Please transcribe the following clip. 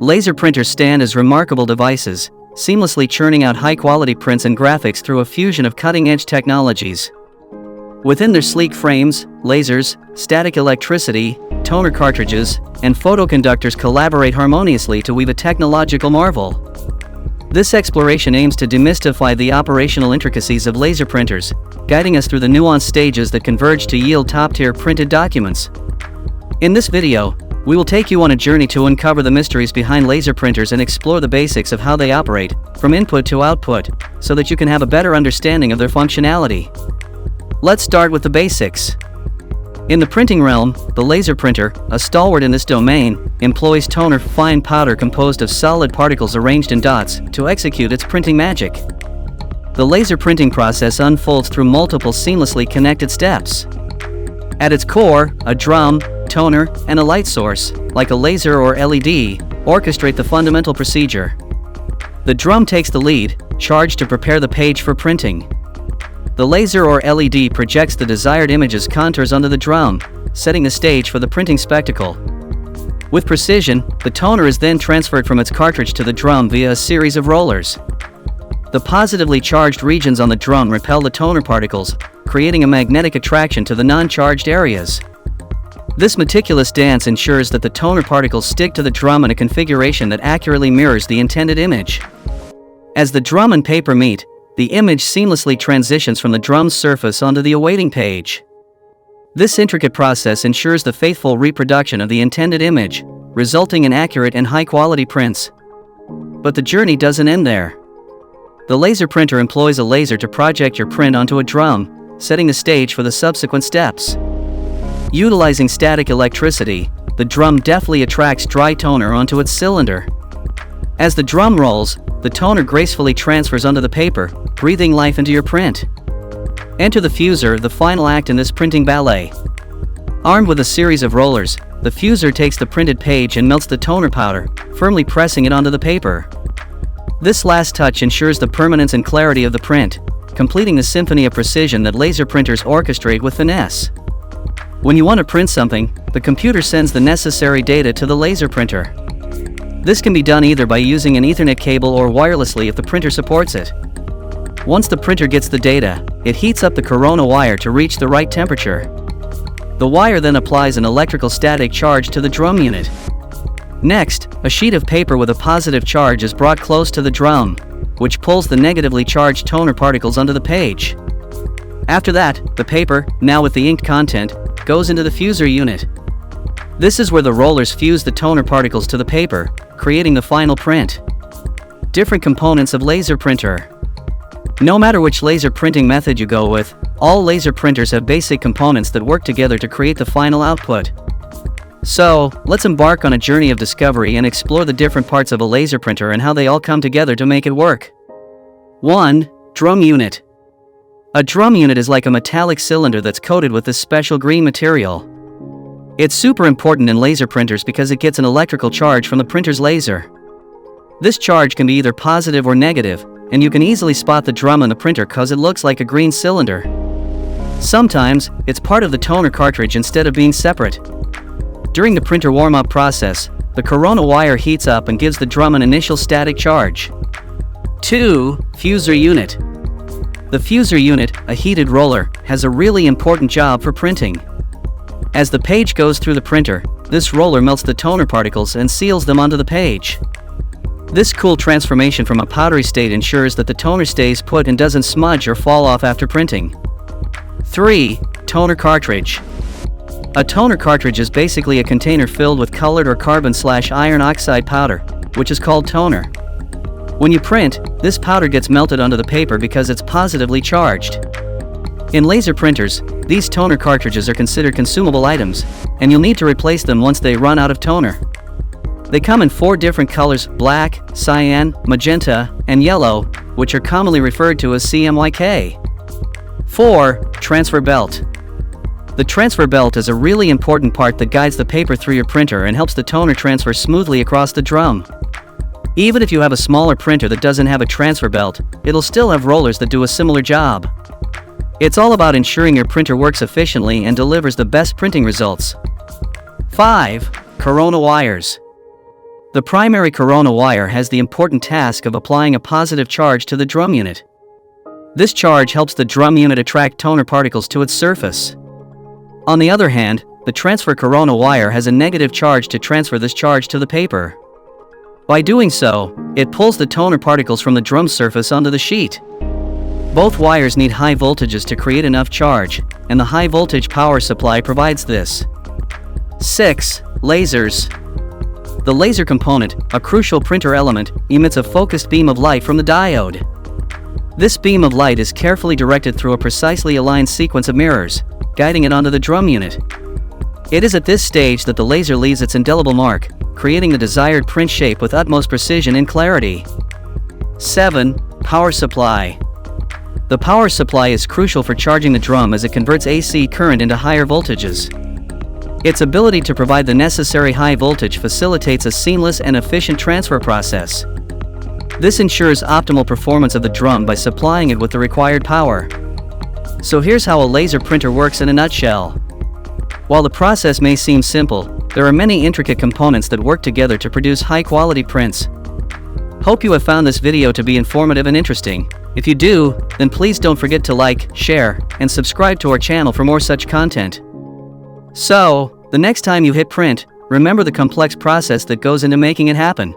Laser printers stand as remarkable devices, seamlessly churning out high-quality prints and graphics through a fusion of cutting-edge technologies. Within their sleek frames, lasers, static electricity, toner cartridges, and photoconductors collaborate harmoniously to weave a technological marvel. This exploration aims to demystify the operational intricacies of laser printers, guiding us through the nuanced stages that converge to yield top-tier printed documents. In this video, we will take you on a journey to uncover the mysteries behind laser printers and explore the basics of how they operate, from input to output, so that you can have a better understanding of their functionality. Let's start with the basics. In the printing realm, the laser printer, a stalwart in this domain, employs toner fine powder composed of solid particles arranged in dots to execute its printing magic. The laser printing process unfolds through multiple seamlessly connected steps. At its core, a drum, toner, and a light source, like a laser or LED, orchestrate the fundamental procedure. The drum takes the lead, charged to prepare the page for printing. The laser or LED projects the desired image's contours onto the drum, setting the stage for the printing spectacle. With precision, the toner is then transferred from its cartridge to the drum via a series of rollers. The positively charged regions on the drum repel the toner particles, creating a magnetic attraction to the non-charged areas. This meticulous dance ensures that the toner particles stick to the drum in a configuration that accurately mirrors the intended image. As the drum and paper meet, the image seamlessly transitions from the drum's surface onto the awaiting page. This intricate process ensures the faithful reproduction of the intended image, resulting in accurate and high-quality prints. But the journey doesn't end there. The laser printer employs a laser to project your print onto a drum, setting the stage for the subsequent steps. Utilizing static electricity, the drum deftly attracts dry toner onto its cylinder. As the drum rolls, the toner gracefully transfers onto the paper, breathing life into your print. Enter the fuser, the final act in this printing ballet. Armed with a series of rollers, the fuser takes the printed page and melts the toner powder, firmly pressing it onto the paper. This last touch ensures the permanence and clarity of the print, completing the symphony of precision that laser printers orchestrate with finesse. When you want to print something, the computer sends the necessary data to the laser printer. This can be done either by using an Ethernet cable or wirelessly if the printer supports it. Once the printer gets the data, it heats up the corona wire to reach the right temperature. The wire then applies an electrical static charge to the drum unit. Next, a sheet of paper with a positive charge is brought close to the drum, which pulls the negatively charged toner particles onto the page. After that, the paper, now with the inked content, goes into the fuser unit. This is where the rollers fuse the toner particles to the paper, creating the final print. Different components of laser printer. No matter which laser printing method you go with, all laser printers have basic components that work together to create the final output. So, let's embark on a journey of discovery and explore the different parts of a laser printer and how they all come together to make it work. 1. Drum unit. A drum unit is like a metallic cylinder that's coated with this special green material. It's super important in laser printers because it gets an electrical charge from the printer's laser. This charge can be either positive or negative, and you can easily spot the drum on the printer cause it looks like a green cylinder. Sometimes, it's part of the toner cartridge instead of being separate. During the printer warm-up process, the corona wire heats up and gives the drum an initial static charge. 2. Fuser unit. The fuser unit, a heated roller, has a really important job for printing. As the page goes through the printer, this roller melts the toner particles and seals them onto the page. This cool transformation from a powdery state ensures that the toner stays put and doesn't smudge or fall off after printing. 3. Toner cartridge. A toner cartridge is basically a container filled with colored or carbon/iron oxide powder, which is called toner. When you print, this powder gets melted onto the paper because it's positively charged. In laser printers, these toner cartridges are considered consumable items, and you'll need to replace them once they run out of toner. They come in 4 different colors: black, cyan, magenta, and yellow, which are commonly referred to as CMYK. 4. Transfer belt. The transfer belt is a really important part that guides the paper through your printer and helps the toner transfer smoothly across the drum. Even if you have a smaller printer that doesn't have a transfer belt, it'll still have rollers that do a similar job. It's all about ensuring your printer works efficiently and delivers the best printing results. 5. Corona wires. The primary corona wire has the important task of applying a positive charge to the drum unit. This charge helps the drum unit attract toner particles to its surface. On the other hand, the transfer corona wire has a negative charge to transfer this charge to the paper. By doing so, it pulls the toner particles from the drum surface onto the sheet. Both wires need high voltages to create enough charge, and the high voltage power supply provides this. 6. Lasers. The laser component, a crucial printer element, emits a focused beam of light from the diode. This beam of light is carefully directed through a precisely aligned sequence of mirrors, guiding it onto the drum unit. It is at this stage that the laser leaves its indelible mark, creating the desired print shape with utmost precision and clarity. 7. Power supply. The power supply is crucial for charging the drum as it converts AC current into higher voltages. Its ability to provide the necessary high voltage facilitates a seamless and efficient transfer process. This ensures optimal performance of the drum by supplying it with the required power. So here's how a laser printer works in a nutshell. While the process may seem simple, there are many intricate components that work together to produce high-quality prints. Hope you have found this video to be informative and interesting. If you do, then please don't forget to like, share, and subscribe to our channel for more such content. So, the next time you hit print, remember the complex process that goes into making it happen.